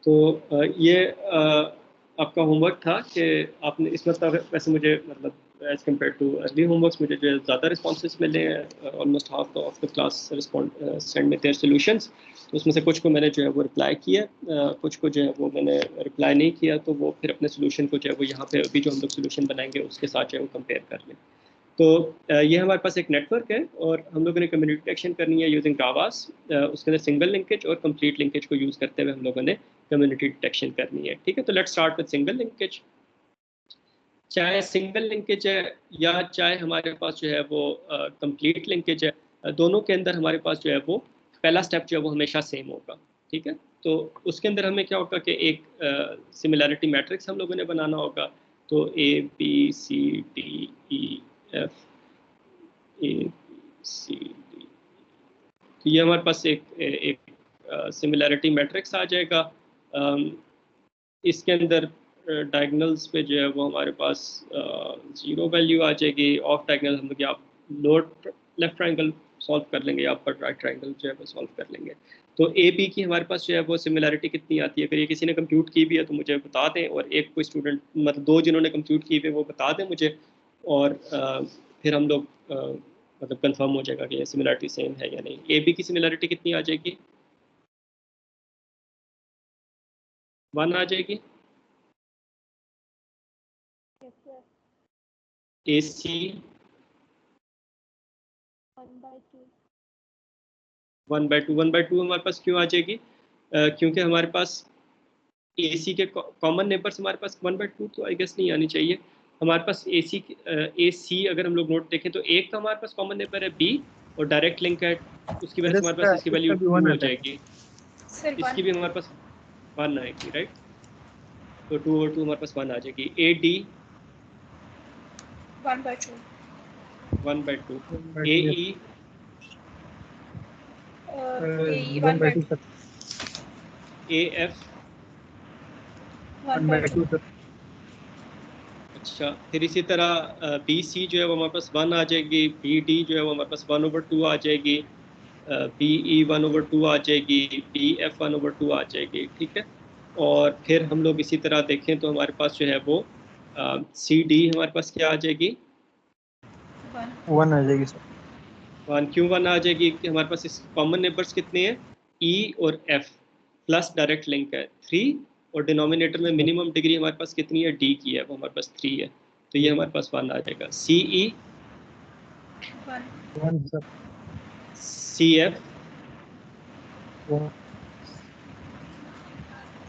तो ये आपका होमवर्क था कि आपने इसमें तो वैसे मुझे मतलब as compare to early homeworks मुझे जो है ज़्यादा रिस्पॉन्सेज मिले हैं, almost half of the class respond send में देयर सॉल्यूशंस। तो उसमें से कुछ को मैंने जो है वो रिप्लाई किया, कुछ को जो है वो मैंने रिप्लाई नहीं किया, तो वो फिर अपने सोल्यूशन को जो है वो यहाँ पे अभी जो हम लोग सोल्यूशन बनाएंगे उसके साथ जो है वो कंपेयर कर लें। तो ये हमारे पास एक नेटवर्क है और हम लोगों ने कम्युनिटी डिटेक्शन करनी है यूजिंग रावास। उसके अंदर सिंगल लिंकेज और कंप्लीट लिंकेज को यूज़ करते हुए हम लोगों ने कम्युनिटी डिटेक्शन करनी है। ठीक है, तो let's start with single linkage. चाहे सिंगल लिंकेज है या चाहे हमारे पास जो है वो कंप्लीट लिंकेज है, दोनों के अंदर हमारे पास जो है वो पहला स्टेप जो है वो हमेशा सेम होगा। ठीक है, तो उसके अंदर हमें क्या होगा कि एक सिमिलैरिटी मैट्रिक्स हम लोगों ने बनाना होगा। तो ABCDEF ABCD, तो ये हमारे पास एक सिमिलैरिटी मैट्रिक्स आ जाएगा। इसके अंदर डायगनल्स पे जो है वो हमारे पास 0 वैल्यू आ जाएगी। ऑफ डायगनल हम लोग या लोअर लेफ्ट ट्राइंगल सॉल्व कर लेंगे या अपर राइट ट्राइंगल जो है वो सॉल्व कर लेंगे। तो ए बी की हमारे पास जो है वो सिमिलैरिटी कितनी आती है, अगर ये किसी ने कंप्यूट की भी है तो मुझे बता दें, और एक कोई स्टूडेंट मतलब दो जिन्होंने कंप्यूट की भी है वो बता दें मुझे, और फिर हम लोग मतलब कंफर्म हो जाएगा कि ये सिमिलैरिटी सेम है या नहीं। ए बी की सिमिलैरिटी कितनी आ जाएगी? 1 आ जाएगी। ए सी 1/2 1/2 हमारे पास क्यों आ जाएगी? क्योंकि हमारे पास ए सी के कॉमन नेबर्स हमारे पास 1/2 तो आई गेस नहीं आनी चाहिए। हमारे पास ए सी अगर हम लोग नोट देखें तो एक तो हमारे पास कॉमन नेबर है बी, और डायरेक्ट लिंक है, उसकी वजह से हमारे पास इसकी वैल्यू 2 हो जाएगी। इसकी भी हमारे पास 1 आएगी, राइट? तो 2 और 2 हमारे पास 1 आ जाएगी। A D 1/2 A E 1/2 A F 1/2 sir. अच्छा, फिर इसी तरह बी सी जो है वो हमारे पास 1 आ जाएगी। बी डी जो है वो हमारे पास 1/2 आ जाएगी। बी ई 1/2 आ जाएगी। बी एफ 1/2 आ जाएगी। ठीक है, और फिर हम लोग इसी तरह देखें तो हमारे पास जो है वो सी डी हमारे पास क्या आ जाएगी? 1 आ जाएगी सर। 1 क्यों 1 आ जाएगी कि हमारे पास इस कॉमन नेबर्स कितने हैं? ई और एफ प्लस डायरेक्ट लिंक है 3, और डिनोमिनेटर में मिनिमम डिग्री हमारे पास कितनी है? डी की है, वो हमारे पास 3 है, तो ये हमारे पास 1 आ जाएगा। सी ई 1 सर। सी एफ 1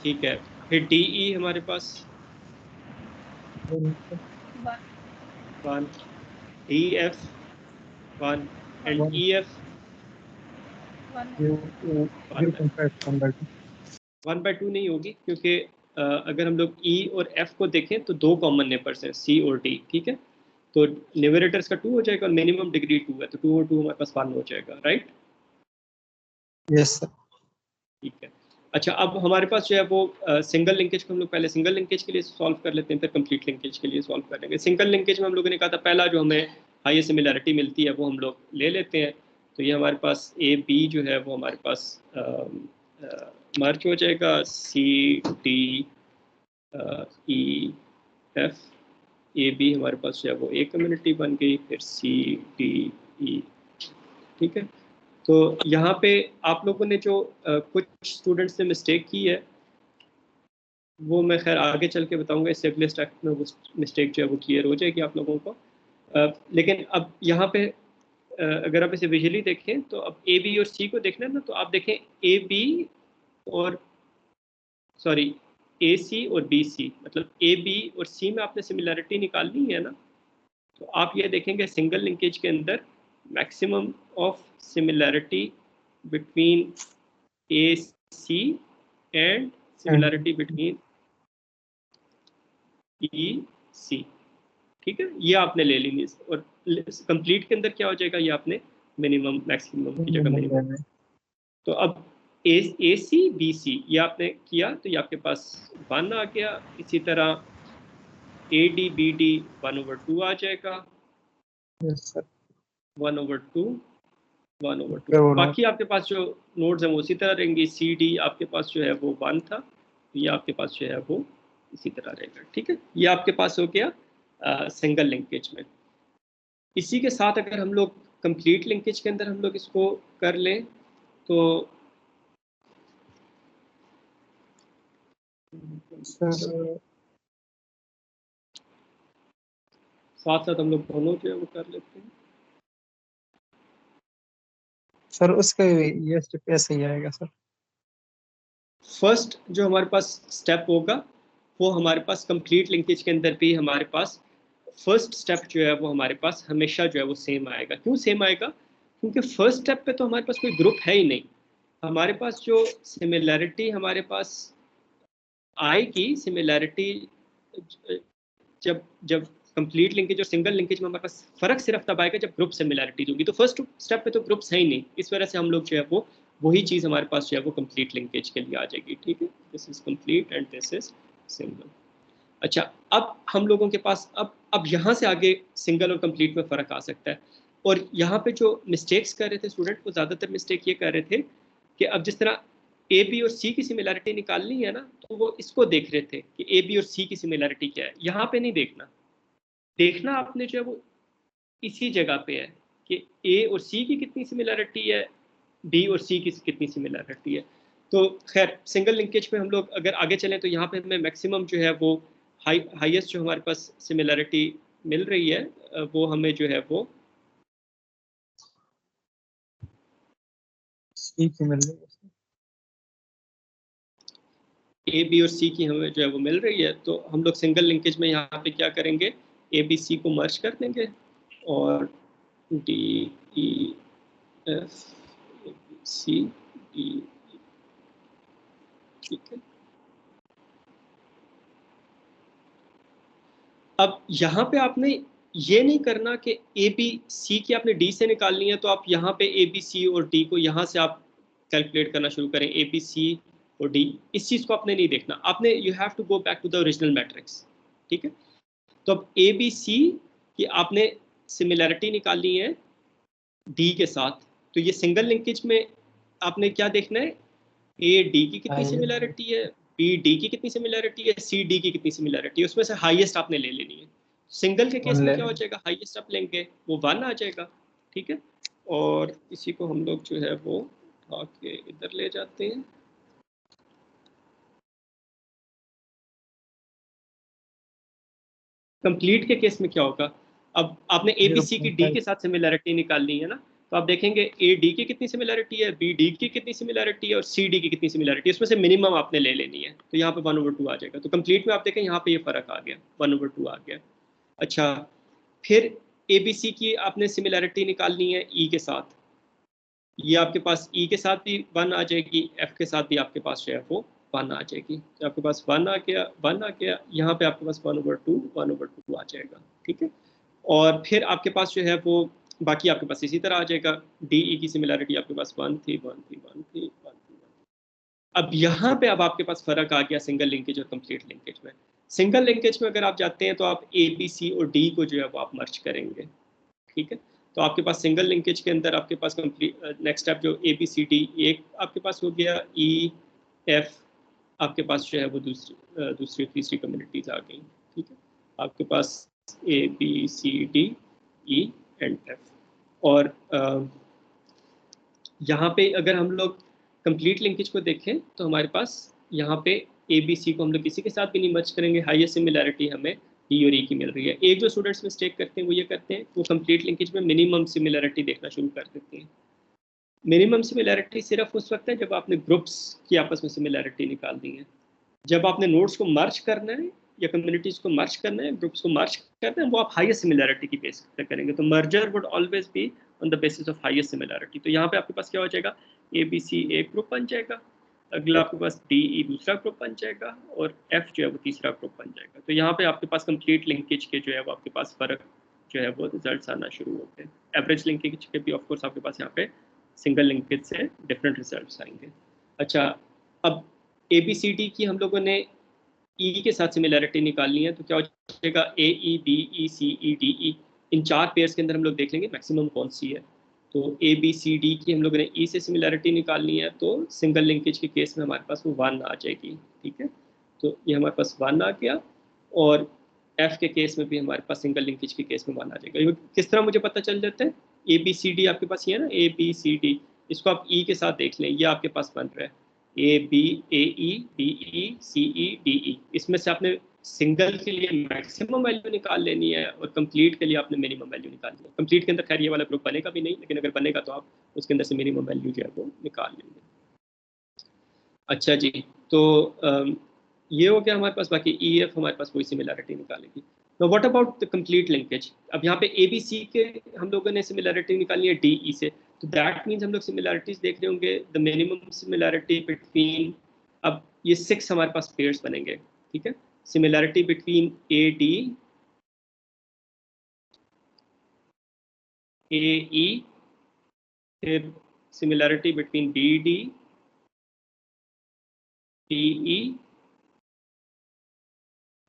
ठीक है, फिर डी ई हमारे पास 1, D F 1, and E F 0.5 1/2 नहीं होगी, क्योंकि अगर हम लोग ई और एफ को देखें तो दो कॉमन नेबर्स हैं सी और डी। ठीक है, तो न्यूमरेटर्स का 2 हो जाएगा और मिनिमम डिग्री 2 है, तो 2 और 2 हमारे पास 1 हो जाएगा, राइट? Yes sir. ठीक है। अच्छा, अब हमारे पास जो है वो सिंगल लिंकेज को हम लोग पहले सिंगल लिंकेज के लिए सॉल्व कर लेते हैं, फिर कंप्लीट लिंकेज के लिए सॉल्व करेंगे। सिंगल लिंकेज में हम लोगों ने कहा था पहला जो हमें हाईएस्ट सिमिलैरिटी मिलती है वो हम लोग ले लेते हैं। तो ये हमारे पास ए बी जो है वो हमारे पास मर्ज हो जाएगा। C D E F A B हमारे पास जो है वो एक कम्युनिटी बन गई, फिर सी डी ई। ठीक है, तो यहाँ पे आप लोगों ने जो कुछ स्टूडेंट्स ने मिस्टेक की है वो मैं खैर आगे चल के बताऊंगा, इससे अगले स्टेप में वो मिस्टेक जो है वो क्लियर हो जाएगी आप लोगों को। लेकिन अब यहाँ पे अगर आप इसे विजुअली देखें तो अब ए बी और सी को देखना है ना, तो आप देखें ए बी और सॉरी ए सी और बी सी, मतलब ए बी और सी में आपने सिमिलैरिटी निकालनी है ना, तो आप ये देखेंगे सिंगल लिंकेज के अंदर maximum of similarity between A C and similarity between E C. ठीक है, ये आपने ले लेनी है, और कंप्लीट के अंदर क्या हो जाएगा, ये आपने मिनिमम मैक्सिमम की जगह मिनिमम। तो अब ए सी बी सी ये आपने किया तो ये आपके पास 1 आ गया। इसी तरह ए डी बी डी 1/2 आ जाएगा। Yes sir. 1/2 1/2। बाकी आपके पास जो नोड्स हैं वो उसी तरह रहेंगी। सी डी आपके पास जो है वो 1 था, ये आपके पास जो है वो इसी तरह रहेगा। ठीक है, ये आपके पास हो गया सिंगल लिंकेज में। इसी के साथ अगर हम लोग कंप्लीट लिंकेज के अंदर हम लोग इसको कर लें तो सर साथ साथ हम लोग दोनों जो है वो कर लेते हैं। सर उसका ये स्टेप ऐसे ही आएगा सर। फर्स्ट जो हमारे पास स्टेप होगा वो हमारे पास कंप्लीट लिंकेज के अंदर भी हमारे पास फर्स्ट स्टेप जो है वो हमारे पास हमेशा जो है वो सेम आएगा। क्यों सेम आएगा? क्योंकि फर्स्ट स्टेप पे तो हमारे पास कोई ग्रुप है ही नहीं। हमारे पास जो सिमिलैरिटी हमारे पास आएगी, सिमिलैरिटी जब जब कंप्लीट लिंकेज और सिंगल लिंकेज में हमारे पास फर्क सिर्फ तब आएगा जब ग्रुप सिमिलैरिटीज होगी। तो फर्स्ट स्टेप पे तो ग्रुप्स है ही नहीं, इस वजह से हम लोग जो है वो वही चीज़ हमारे पास जो है वो कंप्लीट लिंकेज के लिए आ जाएगी। ठीक है, this is complete and this is single. अच्छा, अब हम लोगों के पास अब यहाँ से आगे सिंगल और कंप्लीट में फ़र्क आ सकता है। और यहाँ पे जो मिस्टेक्स कर रहे थे स्टूडेंट, वो ज़्यादातर मिस्टेक ये कर रहे थे कि अब जिस तरह ए बी और सी की सिमिलैरिटी निकालनी है ना, तो वो इसको देख रहे थे कि ए बी और सी की सिमिलैरिटी क्या है। यहाँ पे नहीं देखना, देखना आपने जो है वो इसी जगह पे है कि ए और सी की कितनी सिमिलैरिटी है, बी और सी की कितनी सिमिलैरिटी है। तो खैर सिंगल लिंकेज में हम लोग अगर आगे चलें तो यहाँ पे हमें मैक्सिमम जो है वो हाईएस्ट जो हमारे पास सिमिलैरिटी मिल रही है वो हमें जो है वो ठीक ही मिल जाएगा सर। ए बी और सी की हमें जो है वो मिल रही है। तो हम लोग सिंगल लिंकेज में यहाँ पे क्या करेंगे, ए बी सी को मर्ज कर देंगे और D E F C D, ठीक है। अब यहाँ पे आपने ये नहीं करना कि ए बी सी की आपने डी से निकालनी है तो आप यहाँ पे ए बी सी और डी को यहाँ से आप कैलकुलेट करना शुरू करें, ए बी सी और डी। इस चीज़ को आपने नहीं देखना, आपने you have to go back to the original matrix. ठीक है, तो अब ए बी सी की आपने सिमिलैरिटी निकालनी है डी के साथ। तो ये सिंगल लिंकेज में आपने क्या देखना है, ए डी की कितनी सिमिलैरिटी है, बी डी की कितनी सिमिलैरिटी है, सी डी की कितनी सिमिलैरिटी है, उसमें से हाईएस्ट आपने ले लेनी है। सिंगल के केस में क्या हो जाएगा, हाईएस्ट आप लेंगे वो 1 आ जाएगा। ठीक है, और इसी को हम लोग जो है वो उठा के इधर ले जाते हैं। कंप्लीट के केस में क्या होगा, अब आपने ए बी सी की डी के साथ सिमिलैरिटी निकालनी है ना, तो आप देखेंगे ए डी की कितनी सिमिलैरिटी है, बी डी की कितनी सिमिलैरिटी है और सी डी की कितनी सिमिलैरिटी है, उसमें से मिनिमम आपने ले लेनी है। तो यहाँ पे 1/2 आ जाएगा। तो कंप्लीट में आप देखें यहाँ पे ये फर्क आ गया, 1/2 आ गया। अच्छा, फिर ए बी सी की आपने सिमिलैरिटी निकालनी है ई के साथ। ये आपके पास ई के साथ भी 1 आ जाएगी, एफ के साथ भी आपके पास जो है वो 1 आ जाएगी। तो आपके पास 1 आ गया, 1 आ गया, यहाँ पे आपके पास 1/2 आ जाएगा। ठीक है, और फिर आपके पास जो है वो बाकी आपके पास इसी तरह आ जाएगा। डी ई की सिमिलैरिटी आपके पास 1 थी, 1 थी, 1 थी, 1 थी। अब यहाँ पे अब आपके पास फर्क आ गया सिंगल लिंकेज और कंप्लीट लिंकेज में। सिंगल लिंकेज में अगर आप जाते हैं तो आप ए बी सी और डी को जो है वो आप मर्ज करेंगे। ठीक है, तो आपके पास सिंगल लिंकेज के अंदर आपके पास कंप्लीट नेक्स्ट स्टेप जो ए बी सी डी एक आपके पास हो गया, ई एफ आपके पास जो है वो दूसरी तीसरी कम्युनिटीज आ गई। ठीक है, आपके पास A B C D E and F. और यहाँ पे अगर हम लोग कंप्लीट लिंकेज को देखें तो हमारे पास यहाँ पे ए बी सी को हम लोग किसी के साथ भी नहीं मर्ज करेंगे, हाईएस्ट सिमिलैरिटी हमें डी और ई की मिल रही है। एक जो स्टूडेंट्स मिस्टेक करते हैं वो ये करते हैं, वो कंप्लीट लिंकेज में मिनिमम सिमिलैरिटी देखना शुरू कर देते हैं। मिनिमम सिमिलैरिटी सिर्फ उस वक्त है जब आपने ग्रुप्स की आपस में सिमिलैरिटी निकालनी है। जब आपने नोड्स को मर्ज करना है या कम्युनिटीज को मर्ज करना है, ग्रुप्स को मर्ज करना है, वो आप हाईएस्ट सिमिलैरिटी की बेस पे करेंगे। तो merger would always be on the basis of highest similarity. तो यहाँ पे आपके पास क्या हो जाएगा, ए बी सी एक ग्रुप बन जाएगा, अगला आपके पास डी ई दूसरा ग्रुप बन जाएगा और एफ जो है वो तीसरा ग्रुप बन जाएगा। तो यहाँ पे आपके पास कंप्लीट लिंकेज के जो है वो आपके पास फर्क जो है वो रिजल्ट्स आना शुरू होते हैं। एवरेज लिंकेज के भी ऑफकोर्स आपके पास यहाँ पे सिंगल लिंकेज से डिफरेंट रिजल्ट्स आएंगे। अच्छा, अब ए बी सी डी की हम लोगों ने ई के साथ सिमिलैरिटी निकालनी है, तो क्या हो जाएगा, ए E B E C E D ई, इन 4 पेयर्स के अंदर हम लोग देख लेंगे मैक्सिमम कौन सी है। तो ए बी सी डी की हम लोगों ने ई से सिमिलैरिटी निकालनी है, तो सिंगल लिंकेज के केस में हमारे पास वो 1 आ जाएगी। ठीक है, तो ये हमारे पास 1 आ गया, और एफ के केस में भी हमारे पास सिंगल लिंकेज के केस में 1 आ जाएगा। ये किस तरह मुझे पता चल जाता है, ए बी सी डी आपके पास ये है ना, ए बी सी डी, इसको आप ई के साथ देख लें, ये आपके पास बन रहा है A B A E B E C E D E. इसमें से आपने सिंगल के लिए मैक्सिमम वैल्यू निकाल लेनी है और कंप्लीट के लिए आपने मिनिमम वैल्यू निकालनी है। कंप्लीट के अंदर खैर ये वाला ग्रुप बनेगा भी नहीं, लेकिन अगर बनेगा तो आप उसके अंदर से मिनिमम वैल्यू जो है वो निकाल लेंगे। अच्छा जी, तो ये हो गया हमारे पास। बाकी ई एफ हमारे पास कोई सिमिलैरिटी निकालेगी। तो what about the complete linkage? अब यहाँ पे ए बी सी के हम लोगों ने सिमिलैरिटी निकालनी है डी ई से, तो दैट मीन्स हम लोग सिमिलैरिटीज देख रहे होंगे। द मिनिमम सिमिलैरिटी बिटवीन, अब ये 6 हमारे पास पेयर्स बनेंगे, ठीक है। Similarity between A D, A E, फिर similarity between B D, D E,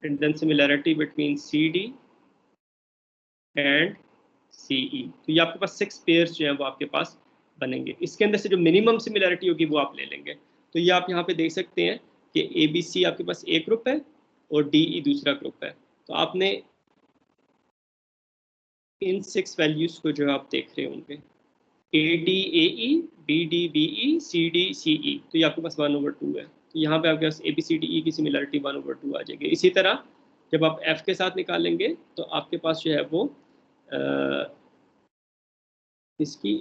and then similarity between CD and CE। तो ये आपके पास 6 पेयर्स जो हैं वो आपके पास बनेंगे। इसके अंदर से जो मिनिमम सिमिलैरिटी होगी वो आप ले लेंगे। तो ये आप यहाँ पे देख सकते हैं कि ABC आपके पास एक ग्रुप है और DE दूसरा ग्रुप है। तो आपने इन 6 वैल्यूज को जो आप देख रहे होंगे, ADAE, BDBE, CDCE, तो ये आपके पास 1/2 है। तो यहाँ पे आपके पास ABCDE की सिमिलैरिटी 1/2 आ जाएगी। इसी तरह जब आप F के साथ निकालेंगे तो आपके पास जो है वो इसकी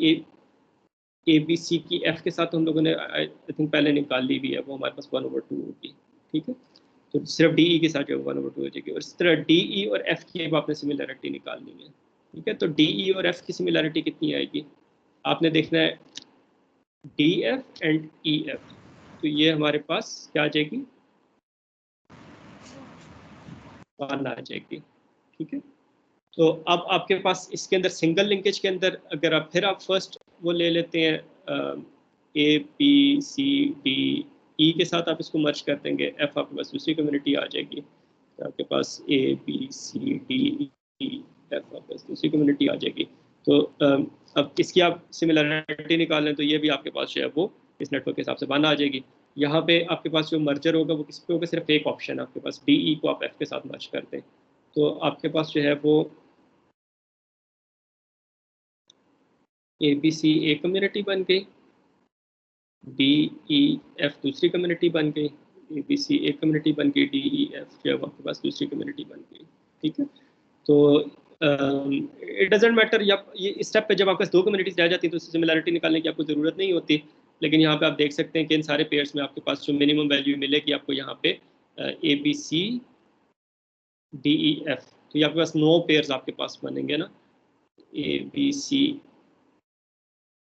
ABC की F के साथ हम लोगों ने आई थिंक पहले निकाल ली भी है, वो हमारे पास 1/2 होगी, ठीक है। तो सिर्फ DE के साथ जो है 1/2 हो जाएगी। और इस तरह DE और F की अब आपने सिमिलैरिटी निकालनी है, ठीक है। तो DE और F की सिमिलैरिटी कितनी आएगी, आपने देखना है DF एंड EF। तो ये हमारे पास क्या आ जाएगी, 1 आ जाएगी, ठीक है। तो अब आपके पास इसके अंदर सिंगल लिंकेज के अंदर अगर आप फिर आप फर्स्ट वो ले लेते हैं ए बी सी डी ई के साथ आप इसको मर्ज कर देंगे, एफ आपके पास दूसरी कम्युनिटी आ जाएगी। तो आपके पास A B C D E F आपके पास दूसरी कम्युनिटी आ जाएगी। तो अब इसकी आप सिमिलरिटी निकालें तो ये भी आपके पास जो है वो इस नेटवर्क के हिसाब से 1 आ जाएगी। यहाँ पे आपके पास जो मर्जर होगा वो किस पे होगा, सिर्फ एक ऑप्शन है आपके पास, डी ई को आप एफ के साथ मर्ज कर दें तो आपके पास जो है वो ए बी सी एक कम्युनिटी बन गई, डी ई एफ दूसरी कम्युनिटी बन गई, ए बी सी एक कम्युनिटी बन गई, डी ई एफ जो है वो आपके पास दूसरी कम्युनिटी बन गई, ठीक है। तो इट डजेंट मैटर, या ये स्टेप पे जब आपके पास 2 कम्युनिटीज रह जाती हैं तो सिमिलरिटी निकालने की आपको ज़रूरत नहीं होती। लेकिन यहाँ पे आप देख सकते हैं कि इन सारे पेयर्स में आपके पास जो मिनिमम वैल्यू मिलेगी आपको यहाँ पे A B C D E F, तो ये आपके पास 9 पेयर्स आपके पास बनेंगे ना, ए बी सी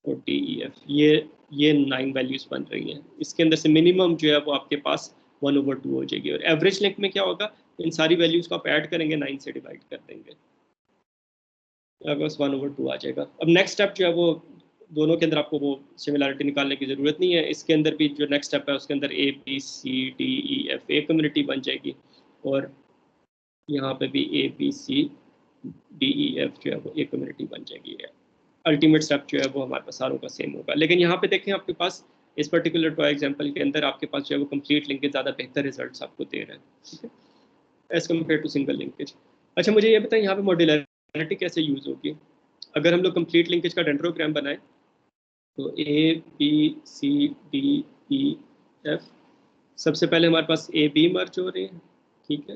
और डी ई एफ, ये 9 वैल्यूज बन रही हैं। इसके अंदर से मिनिमम जो है वो आपके पास 1/2 हो जाएगी। और एवरेज लिंक में क्या होगा, इन सारी वैल्यूज को आप ऐड करेंगे, 9 से डिवाइड कर देंगे, आपके पास 1/2 आ जाएगा। अब नेक्स्ट स्टेप जो है वो दोनों के अंदर आपको वो सिमिलरिटी निकालने की ज़रूरत नहीं है। इसके अंदर भी जो नेक्स्ट स्टेप है उसके अंदर A B C D E F एक कम्युनिटी बन जाएगी और यहाँ पे भी A B C D E F जो है वो एक कम्युनिटी बन जाएगी। अल्टीमेट स्टेप जो है वो हमारे पास सारों का सेम होगा। लेकिन यहाँ पे देखें आपके पास इस पर्टिकुलर टॉय एग्जाम्पल के अंदर आपके पास जो है वो कंप्लीट लिंकेज ज़्यादा बेहतर रिजल्ट आपको दे रहा है, ठीक है, as compare to single linkage. अच्छा मुझे ये बताएं यहाँ पे मॉड्यूलरिटी कैसे यूज़ होगी। अगर हम लोग कंप्लीट लिंकेज का डेंड्रोग्राम बनाएं तो A B C D E F, सबसे पहले हमारे पास ए बी मर्ज हो रहे हैं, ठीक है,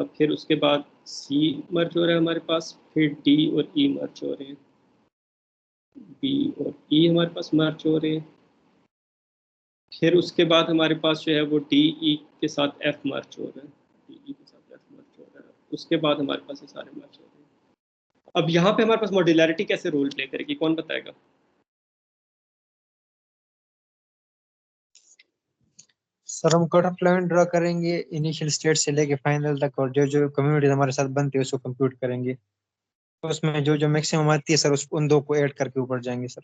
फिर उसके बाद सी मर्ज हो रहा है हमारे पास, फिर डी और ई मर्ज हो रहे हैं, बी और ई हमारे पास मर्ज हो रहे हैं, फिर उसके बाद हमारे पास जो है वो डी ई के साथ एफ मर्ज हो रहा है, डी ई के साथ एफ मर्ज हो रहा है, उसके बाद हमारे पास ये सारे मर्ज हो रहे हैं। अब यहाँ पे हमारे पास मॉड्यूलरिटी कैसे रोल प्ले करेगी, कौन बताएगा? सर हम कट ऑफ लाइन ड्रा करेंगे इनिशियल स्टेट से लेके फाइनल तक, और जो जो कम्युनिटी हमारे साथ बनती है उसको कंप्यूट करेंगे, तो उसमें जो जो मैक्सिमम आती है सर उस उन 2 को ऐड करके ऊपर जाएंगे सर।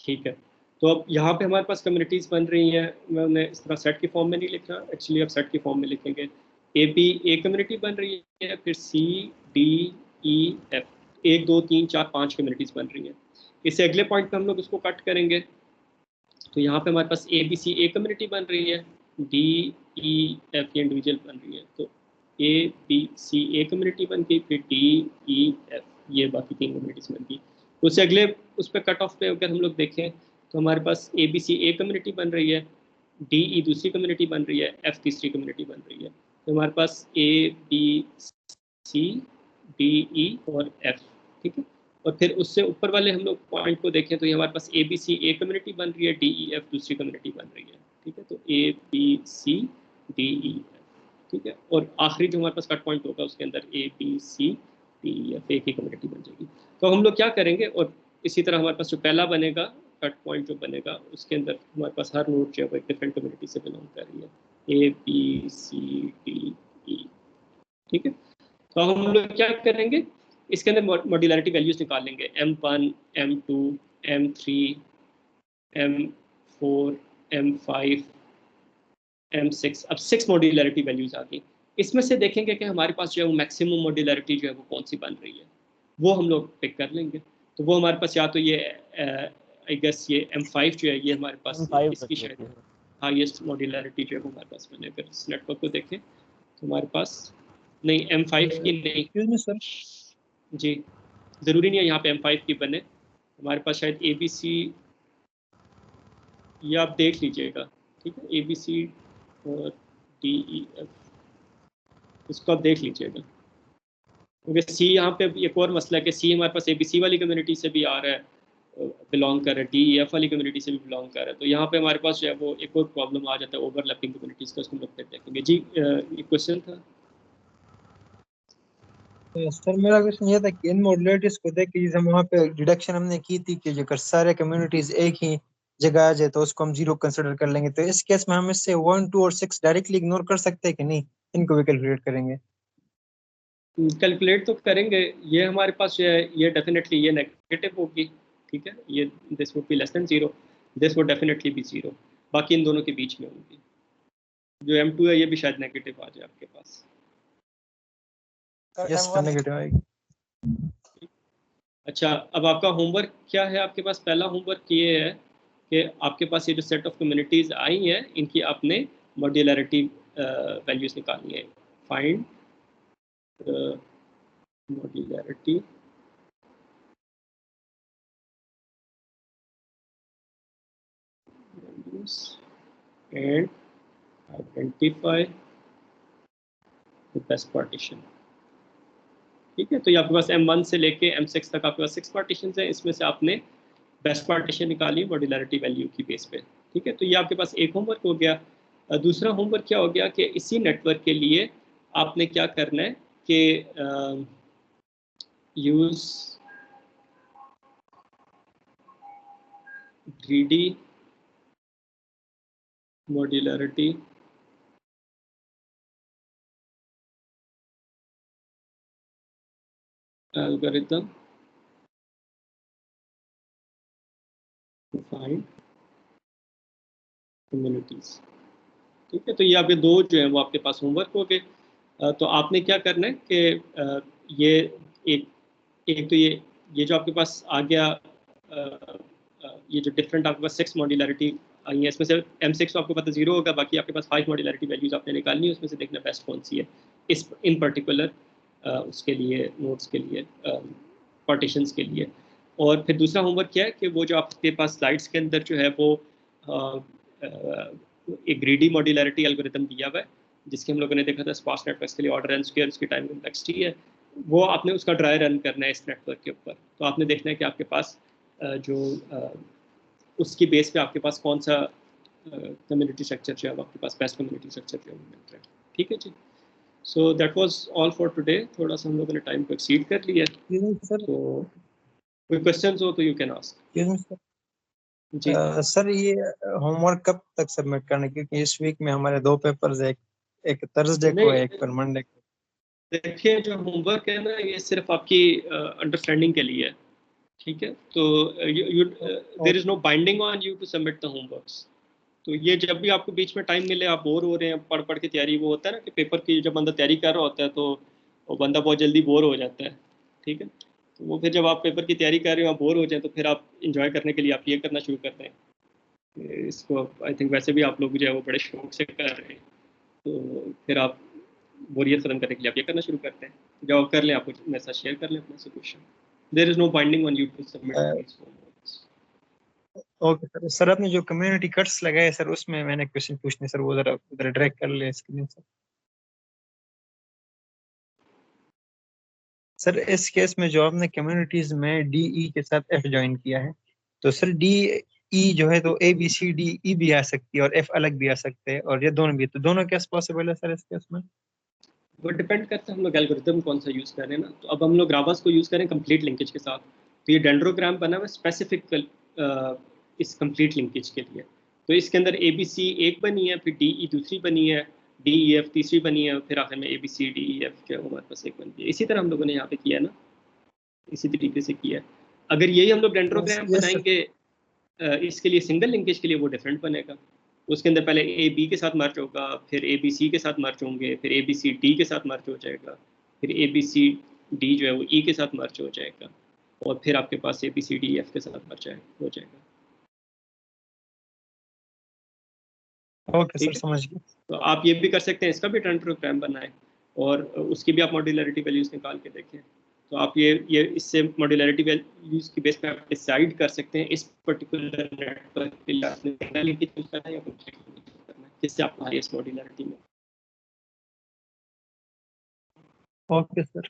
ठीक है, तो अब यहाँ पे हमारे पास कम्युनिटीज़ बन रही हैं। मैं उन्हें इस तरह सेट की फॉर्म में नहीं लिख रहा, एक्चुअली अब सेट की फॉर्म में लिखेंगे। ए बी एक कम्युनिटी बन रही है, फिर C D E F 1 2 3 4 5 communities बन रही हैं। इससे अगले पॉइंट पे हम लोग उसको कट करेंगे। तो यहाँ पे हमारे पास ए बी सी एक कम्युनिटी बन रही है, DEF ये इंडिविजुअल बन रही है, तो ABC ए कम्युनिटी बन गई, फिर DEF ये बाकी 3 कम्युनिटीज बन गई। उससे अगले उस पर कट ऑफ पे अगर हम लोग देखें तो हमारे पास ABC ए कम्युनिटी बन रही है, DE दूसरी कम्युनिटी बन रही है, F तीसरी कम्युनिटी बन रही है। तो हमारे पास ABCDE और F, ठीक है। और फिर उससे ऊपर वाले हम लोग पॉइंट को देखें तो ये हमारे पास ABC ए कम्युनिटी बन रही है, DEF दूसरी कम्युनिटी बन रही है, ठीक है। तो ABCDEF, ठीक है। और आखिरी जो हमारे पास कट पॉइंट होगा उसके अंदर ABCDEF एक ही कम्युनिटी बन जाएगी। तो हम लोग क्या करेंगे, और इसी तरह हमारे पास जो पहला बनेगा कट पॉइंट जो बनेगा उसके अंदर हमारे पास हर नोड जो है वो एक डिफरेंट कम्युनिटी से बिलोंग कर रही है, ABCDE, ठीक है। तो हम लोग क्या करेंगे, इसके अंदर मॉड्यूलरिटी वैल्यूज निकाल लेंगे, M1, M2, M3, M4, M5, M6। अब 6 मॉड्यूलरिटी वैल्यूज आ गई। इसमें से देखेंगे कि हमारे पास जो है वो मैक्सिमम मॉड्यूलरिटी जो है वो कौन सी बन रही है, वो हम लोग पिक कर लेंगे। तो वो हमारे पास या तो ये आई गेस ये M5 जो है ये हमारे पास इसकी शायद हाईएस्ट मॉड्यूलरिटी जो है वो हमारे पास बने। अगर इस नेटवर्क को देखें तो हमारे पास नहीं M5 की नहीं सर जी, ज़रूरी नहीं है यहाँ पे M5 की बने, हमारे पास शायद ABC, ये आप देख लीजिएगा, ठीक है। ABC और DEF इसको आप देख लीजिएगा, क्योंकि C यहाँ पे एक और मसला है कि C हमारे पास ABC वाली कम्युनिटी से भी आ रहा है, बिलोंग कर रहा है, DEF वाली कम्युनिटी से भी बिलोंग कर रहा है। तो यहाँ पे हमारे पास जो है वो एक और प्रॉब्लम आ जाता है ओवरलैपिंग कम्युनिटीज़ का, उसको हम लोग फिर देखेंगे। जी ये क्वेश्चन था। सर मेरा क्वेश्चन ये था कि इन मॉड्यूलरिटीज को देख के जैसे हम वहाँ पे डिडक्शन हमने की थी कि अगर सारे कम्युनिटीज एक ही जगह आ जाए तो उसको हम 0 कंसिडर कर लेंगे, तो इस केस में हम इससे 1, 2 और 6 डायरेक्टली इग्नोर कर सकते हैं कि नहीं, इनको भी कैलकुलेट करेंगे? कैलकुलेट तो करेंगे, ये हमारे पास जो है ये डेफिनेटली ये नेगेटिव होगी, ठीक है। ये this would be less than 0, this would definitely be 0, बाकी इन दोनों के बीच में होगी। जो M2 है ये भी शायद नेगेटिव आ जाए आपके पास। यस सर नेगेटिव आएगी। अच्छा, अब आपका होमवर्क क्या है आपके पास? पहला होमवर्क ये है कि आपके पास ये जो सेट ऑफ कम्युनिटीज़ आई हैं इनकी आपने मॉड्यूलरिटी वैल्यूज निकालनी है। Find modularity values and identify the best partition, ठीक है। तो ये आपके पास M1 से लेके M6 तक आपके पास 6 पार्टीशन हैं, इसमें से आपने बेस्ट पार्टीशन निकाली मॉड्यूलरिटी वैल्यू की बेस पे, ठीक है। तो ये आपके पास एक होमवर्क हो गया। दूसरा होमवर्क क्या हो गया कि इसी नेटवर्क के लिए आपने क्या करना है कि use greedy modularity algorithm to find communities, ठीक है। तो ये आपके दो जो है वो आपके पास होमवर्क हो गए। तो आपने क्या करना है कि ये एक एक तो ये जो आपके पास आ गया, ये जो डिफरेंट आपके पास 6 मॉड्यूलरिटी आई है, इसमें से M6 तो आपको पता 0 होगा, बाकी आपके पास 5 मॉड्यूलरिटी वैल्यूज आपने निकालनी है, उसमें से देखना बेस्ट कौन सी है इस इन पर्टिकुलर उसके लिए, नोट्स के लिए, पार्टीशंस के लिए। और फिर दूसरा होमवर्क क्या है कि वो जो आपके पास स्लाइड्स के अंदर जो है वो एक ग्रीडी मॉड्यूलरिटी एल्गोरिथम दिया हुआ है, जिसके हम लोगों ने देखा था स्पार्स नेटवर्क्स के लिए ऑर्डर एन स्क्वायर उसकी टाइम कॉम्प्लेक्सिटी है, वो आपने उसका ड्राई रन करना है इस नेटवर्क के ऊपर। तो आपने देखना है कि आपके पास जो उसकी बेस पे आपके पास कौन सा कम्युनिटी स्ट्रक्चर जो है आपके पास बेस्ट कम्युनिटी स्ट्रक्चर जो है वो मिल रहा है, ठीक है जी। So that was all for today. थोड़ा सा हम लोगों ने टाइम को एक्सीड कर लिया, तो कोई क्वेश्चंस हो तो यू कैन आस्क जी। सर ये होमवर्क कब तक सबमिट करना है? क्योंकि इस वीक में हमारे 2 पेपर्स है, एक थर्सडे को है, एक पर मंडे को। देखिए जो होमवर्क है ना ये सिर्फ आपकी अंडरस्टैंडिंग के लिए है, ठीक है। तो there is no binding on you to submit the homeworks. तो ये जब भी आपको बीच में टाइम मिले, आप बोर हो रहे हैं पढ़ पढ़ के तैयारी, वो होता है ना कि पेपर की जब बंदा तैयारी कर रहा होता है तो वो बंदा बहुत जल्दी बोर हो जाता है, ठीक है। तो वो फिर जब आप पेपर की तैयारी कर रहे हो आप बोर हो जाए तो फिर आप इंजॉय करने के लिए आप ये करना शुरू करते हैं इसको आई थिंक वैसे भी आप लोग जो है वो बड़े शौक से कर रहे हैं, तो फिर आप बोरियत खत्म करने के लिए आप ये करना शुरू करते हैं। जब कर लें, आप मेरे साथ शेयर कर लें अपना solution. There is no binding on you to submit these homeworks. Okay sir. Sir आपने जो कम्युनिटी कट्स लगाए सर, उसमें मैंने क्वेश्चन पूछने सर, वो जरा उधर ड्रैग कर ले स्क्रीन से। सर इस केस में जो आपने कम्युनिटीज में डी ई के साथ एफ ज्वाइन किया है, तो सर डी ई जो है तो ए बी सी डी ई भी आ सकती है और एफ अलग भी आ सकते हैं, और ये दोनों भी, तो दोनों कैसे पॉसिबल है सर इस केस में? वो डिपेंड करता है हम लोग एल्गोरिथम कौन सा यूज़ कर रहे हैं ना। तो अब हम लोग रावास को यूज़ करें कंप्लीट लिंकेज के साथ, तो ये डेंड्रोग्राम बना हुआ स्पेसिफिक इस कंप्लीट लिंकेज के लिए। तो इसके अंदर ए बी सी एक बनी है, फिर डी ई दूसरी बनी है, डी ई एफ तीसरी बनी है, फिर आखिर में A B C D E F क्या हमारे पास एक बनी है। इसी तरह हम लोगों ने यहाँ पे किया है ना, इसी तरीके से किया है। अगर यही हम लोग डेंड्रोग्राम यस सर। बनाएंगे इसके लिए सिंगल लिंकेज के लिए, वो डिफरेंट बनेगा। उसके अंदर पहले ए बी के साथ मर्ज होगा, फिर ए बी सी के साथ मर्ज होंगे, फिर ए बी सी डी के साथ मर्ज हो जाएगा, फिर ए बी सी डी जो है वो ई के साथ मर्ज हो जाएगा, और फिर आपके पास A B C D F के साथ मर्ज हो जाएगा। ओके सर, ठीक है, समझ गया। तो आप ये भी कर सकते हैं, इसका भी डेंड्रोग्राम बनाएं और उसकी भी आप मॉड्यूलरिटी वैल्यूज निकाल के देखें। तो आप ये इससे मॉड्यूलरिटी वैल्यूज की बेस पे आप डिसाइड कर सकते हैं इस पर्टिकुलर नेटवर्क के लिए आपने सिंगल लिंकेज यूज करना है या कंप्लीट लिंकेज यूज करना है, जिससे आपको हाईएस्ट मॉड्यूलरिटी में। Okay sir.